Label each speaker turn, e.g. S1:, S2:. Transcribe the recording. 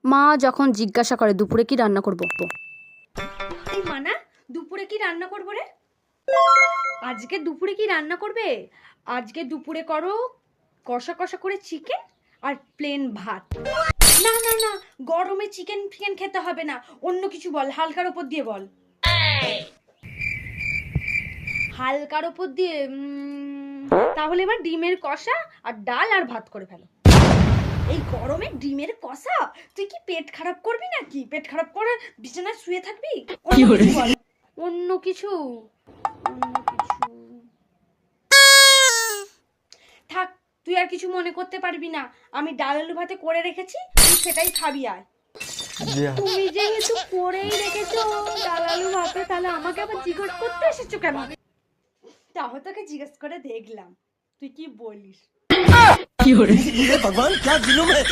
S1: মা যখন জিজ্ঞাসা করে দুপুরে কি রান্না করবো,
S2: এই মানা দুপুরে কি রান্না করবো রে? আজকে দুপুরে কি রান্না করবে? আজকে দুপুরে করো কষা কষা করে চিকেন আর প্লেন ভাত। না না না, গরমে চিকেন ফিকেন খেতে হবে না, অন্য কিছু বল, হালকার ওপর দিয়ে বল। হালকার ওপর দিয়ে তাহলে এবার ডিমের কষা আর ডাল আর ভাত করে ফেলো। এই গরমে ডিমের কষা? তুই কি পেট খারাপ করবি নাকি? পেট খারাপ করে বিছানায় শুয়ে থাকবি? অন্য কিছু থাক, তুই আর কিছু মনে করতে পারবি না। আমি ডাল আলু ভাতে করে রেখেছি, তুই সেটাই খাবি। আয়, তুমি যেহেতু করেই রেখেছো ডাল আলু ভাতে, তাহলে আমাকে আবার জিজ্ঞেস করতে এসেছো কেন? তাও তোকে জিজ্ঞেস করে দেখলাম, তুই কি বলিস।
S3: भगवान क्या दिनों में